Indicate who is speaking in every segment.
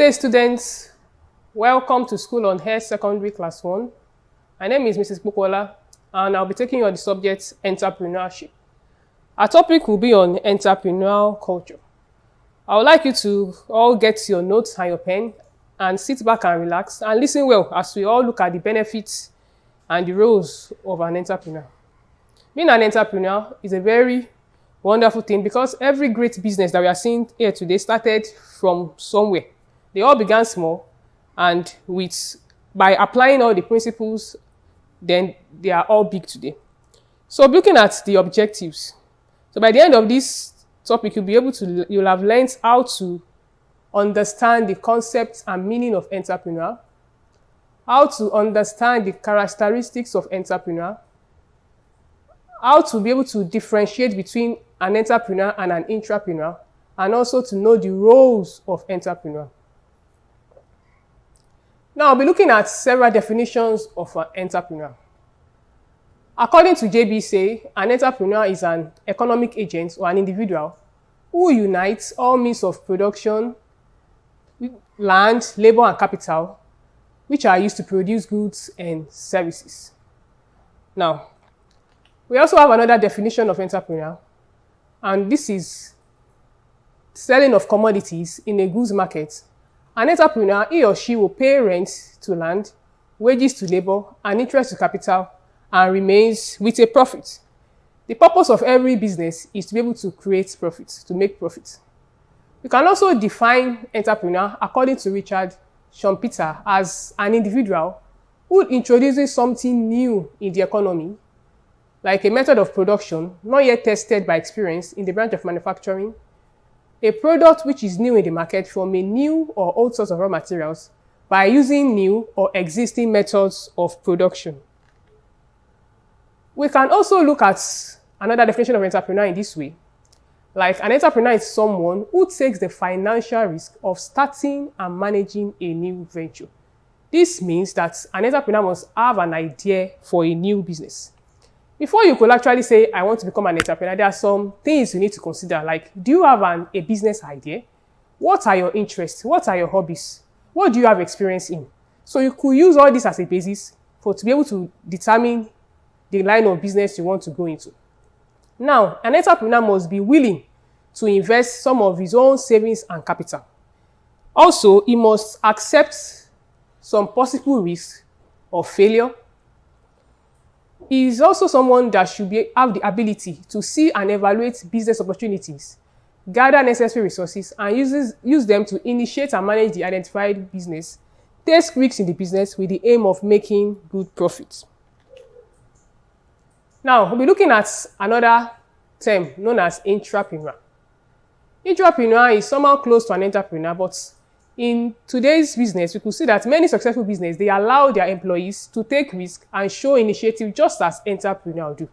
Speaker 1: day, students. Welcome to School on Air Secondary Class 1. My name is Mrs. Bukola, and I'll be taking you on the subject entrepreneurship. Our topic will be on entrepreneurial culture. I would like you to all get your notes and your pen and sit back and relax and listen well as we all look at the benefits and the roles of an entrepreneur. Being an entrepreneur is a very wonderful thing because every great business that we are seeing here today started from somewhere. They all began small, and by applying all the principles, then they are all big today. So looking at the objectives. So by the end of this topic, you'll have learned how to understand the concepts and meaning of entrepreneur, how to understand the characteristics of entrepreneur, how to be able to differentiate between an entrepreneur and an intrapreneur, and also to know the roles of entrepreneur. Now, I'll be looking at several definitions of an entrepreneur. According to JBC, an entrepreneur is an economic agent or an individual who unites all means of production, land, labor, and capital, which are used to produce goods and services. Now, we also have another definition of entrepreneur, and this is selling of commodities in a goods market. An entrepreneur, he or she will pay rent to land, wages to labor, and interest to capital, and remains with a profit. The purpose of every business is to be able to create profit, to make profit. You can also define entrepreneur, according to Richard Schumpeter, as an individual who introduces something new in the economy, like a method of production not yet tested by experience in the branch of manufacturing, a product which is new in the market from a new or old source of raw materials by using new or existing methods of production. We can also look at another definition of entrepreneur in this way. Like an entrepreneur is someone who takes the financial risk of starting and managing a new venture. This means that an entrepreneur must have an idea for a new business. Before you could actually say, I want to become an entrepreneur, there are some things you need to consider. Like, do you have a business idea? What are your interests? What are your hobbies? What do you have experience in? So you could use all this as a basis to be able to determine the line of business you want to go into. Now, an entrepreneur must be willing to invest some of his own savings and capital. Also, he must accept some possible risks of failure. He is also someone that should have the ability to see and evaluate business opportunities, gather necessary resources, and use them to initiate and manage the identified business, take risks in the business with the aim of making good profits. Now, we'll be looking at another term known as intrapreneur. Intrapreneur is somehow close to an entrepreneur, but in today's business, we could see that many successful businesses, they allow their employees to take risks and show initiative just as entrepreneurs do.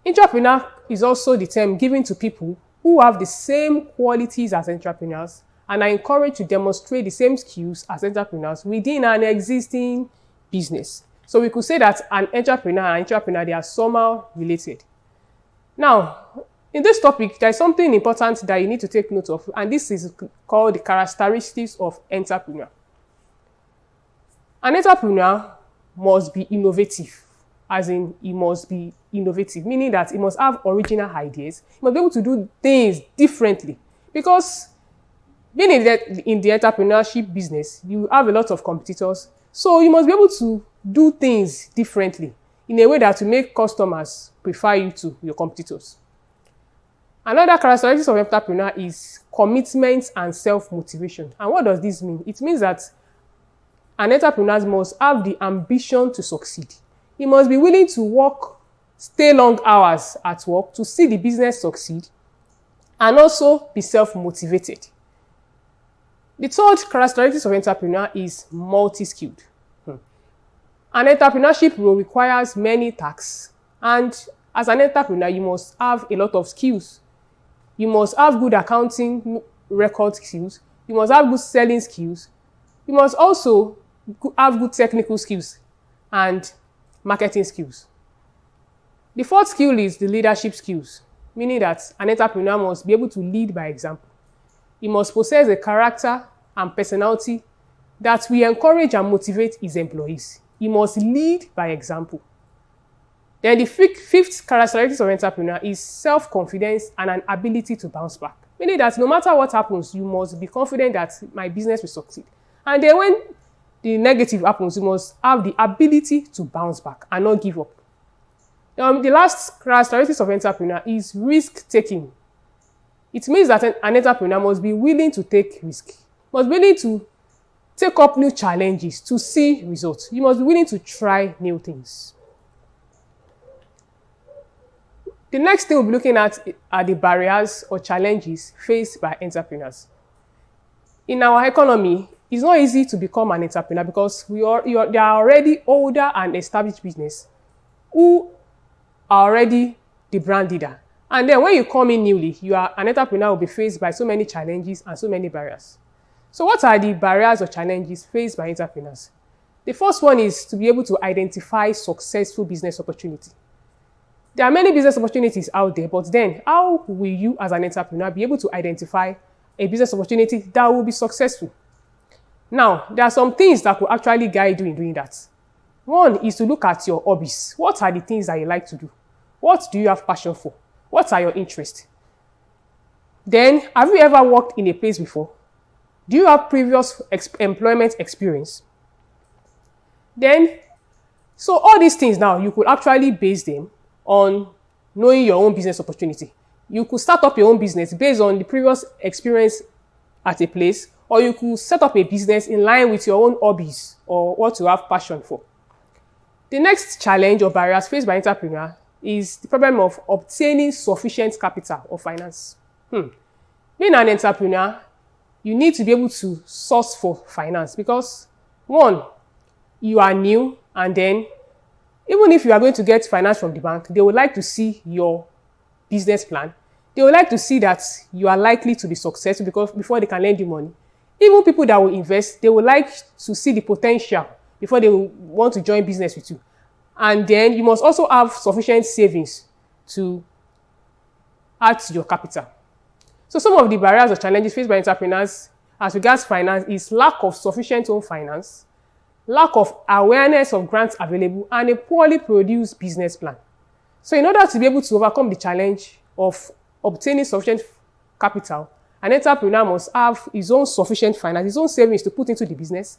Speaker 1: Intrapreneur is also the term given to people who have the same qualities as entrepreneurs and are encouraged to demonstrate the same skills as entrepreneurs within an existing business. So we could say that an entrepreneur and entrepreneur, they are somehow related. Now, in this topic, there is something important that you need to take note of, and this is called the characteristics of entrepreneur. An entrepreneur must be innovative, as in he must be innovative, meaning that he must have original ideas. He must be able to do things differently, because being in the entrepreneurship business, you have a lot of competitors, so you must be able to do things differently in a way that will make customers prefer you to your competitors. Another characteristic of entrepreneur is commitment and self-motivation. And what does this mean? It means that an entrepreneur must have the ambition to succeed. He must be willing to stay long hours at work to see the business succeed, and also be self-motivated. The third characteristic of entrepreneur is multi-skilled. An entrepreneurship role requires many tasks, and as an entrepreneur, you must have a lot of skills. You must have good accounting record skills. You must have good selling skills. You must also have good technical skills and marketing skills. The fourth skill is the leadership skills, meaning that an entrepreneur must be able to lead by example. He must possess a character and personality that will encourage and motivate his employees. He must lead by example. Then the fifth characteristic of entrepreneur is self-confidence and an ability to bounce back. Meaning that no matter what happens, you must be confident that my business will succeed. And then when the negative happens, you must have the ability to bounce back and not give up. The last characteristic of entrepreneur is risk-taking. It means that an entrepreneur must be willing to take risk, must be willing to take up new challenges to see results. You must be willing to try new things. The next thing we'll be looking at are the barriers or challenges faced by entrepreneurs. In our economy, it's not easy to become an entrepreneur because they are already older and established business who are already the brand leader. And then when you come in newly, an entrepreneur will be faced by so many challenges and so many barriers. So what are the barriers or challenges faced by entrepreneurs? The first one is to be able to identify successful business opportunity. There are many business opportunities out there, but then how will you as an entrepreneur be able to identify a business opportunity that will be successful? Now, there are some things that will actually guide you in doing that. One is to look at your hobbies. What are the things that you like to do? What do you have passion for? What are your interests? Then, have you ever worked in a place before? Do you have previous employment experience? Then, so all these things now, you could actually base them on knowing your own business opportunity. You could start up your own business based on the previous experience at a place, or you could set up a business in line with your own hobbies or what you have passion for. The next challenge or barriers faced by entrepreneurs is the problem of obtaining sufficient capital or finance. Being an entrepreneur, you need to be able to source for finance because, one, you are new, and then even if you are going to get finance from the bank, they would like to see your business plan. They would like to see that you are likely to be successful before they can lend you money. Even people that will invest, they would like to see the potential before they will want to join business with you. And then you must also have sufficient savings to add to your capital. So some of the barriers or challenges faced by entrepreneurs as regards finance is lack of sufficient home finance, lack of awareness of grants available, and a poorly produced business plan. So in order to be able to overcome the challenge of obtaining sufficient capital, an entrepreneur must have his own sufficient finance, his own savings to put into the business.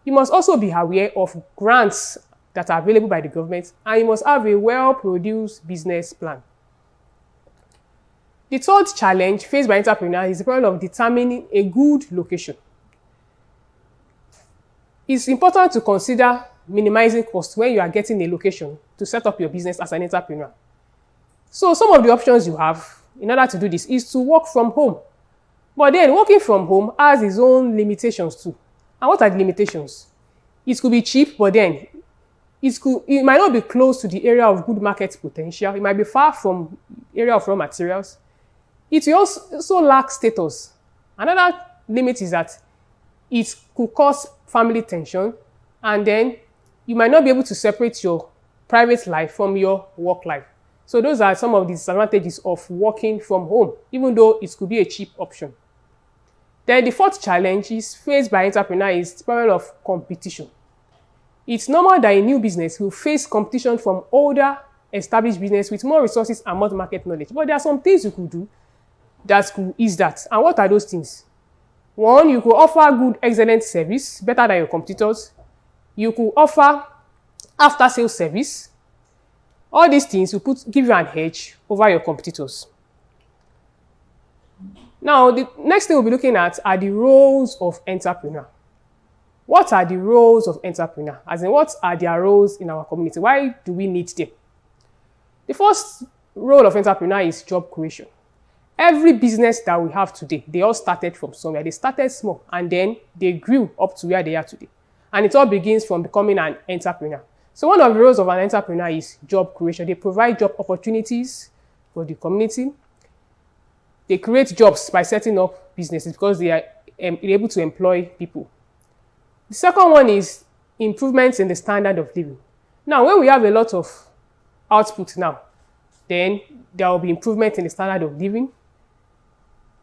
Speaker 1: He must also be aware of grants that are available by the government, and he must have a well-produced business plan. The third challenge faced by entrepreneurs is the problem of determining a good location. It's important to consider minimizing costs when you are getting a location to set up your business as an entrepreneur. So some of the options you have in order to do this is to work from home. But then working from home has its own limitations too. And what are the limitations? It could be cheap, but then it might not be close to the area of good market potential. It might be far from the area of raw materials. It will also lack status. Another limit is that it could cause family tension, and then you might not be able to separate your private life from your work life. So those are some of the disadvantages of working from home, even though it could be a cheap option. Then the fourth challenge is faced by entrepreneurs is the problem of competition. It's normal that a new business will face competition from older, established business with more resources and more market knowledge. But there are some things you could do that could ease that. And what are those things? One, you could offer good, excellent service, better than your competitors. You could offer after-sales service. All these things will give you an edge over your competitors. Now, the next thing we'll be looking at are the roles of entrepreneur. What are the roles of entrepreneur? As in, what are their roles in our community? Why do we need them? The first role of entrepreneur is job creation. Every business that we have today, they all started from somewhere. They started small, and then they grew up to where they are today. And it all begins from becoming an entrepreneur. So one of the roles of an entrepreneur is job creation. They provide job opportunities for the community. They create jobs by setting up businesses because they are able to employ people. The second one is improvements in the standard of living. Now, when we have a lot of output now, then there will be improvement in the standard of living.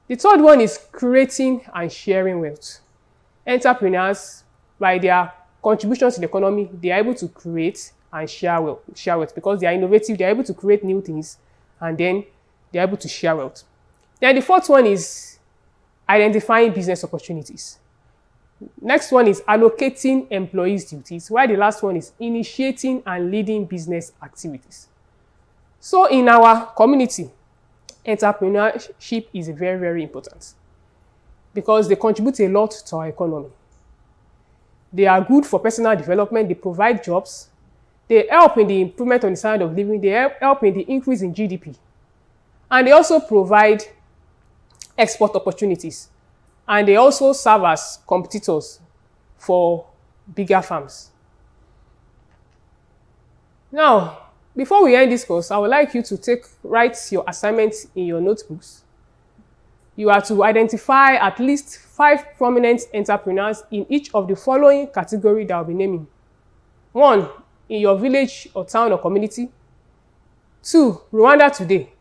Speaker 1: The third one is creating and sharing wealth. Entrepreneurs, by their contributions to the economy, they are able to create and share wealth because they are innovative, they are able to create new things, and then they are able to share wealth. Then the fourth one is identifying business opportunities. Next one is allocating employees' duties, while the last one is initiating and leading business activities. So in our community, entrepreneurship is very, very important because they contribute a lot to our economy. They are good for personal development, they provide jobs, they help in the improvement on the standard of living, they help in the increase in GDP, and they also provide export opportunities, and they also serve as competitors for bigger firms. Now, before we end this course, I would like you to write your assignments in your notebooks. You are to identify at least 5 prominent entrepreneurs in each of the following categories that I'll be naming. 1, in your village or town or community. 2, Rwanda today.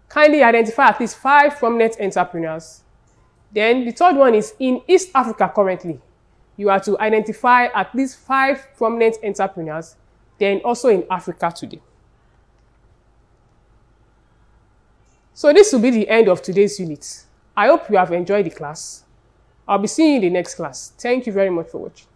Speaker 1: Kindly identify at least 5 prominent entrepreneurs. Then the third one is in East Africa currently. You are to identify at least 5 prominent entrepreneurs, then also in Africa today. So this will be the end of today's unit. I hope you have enjoyed the class. I'll be seeing you in the next class. Thank you very much for watching.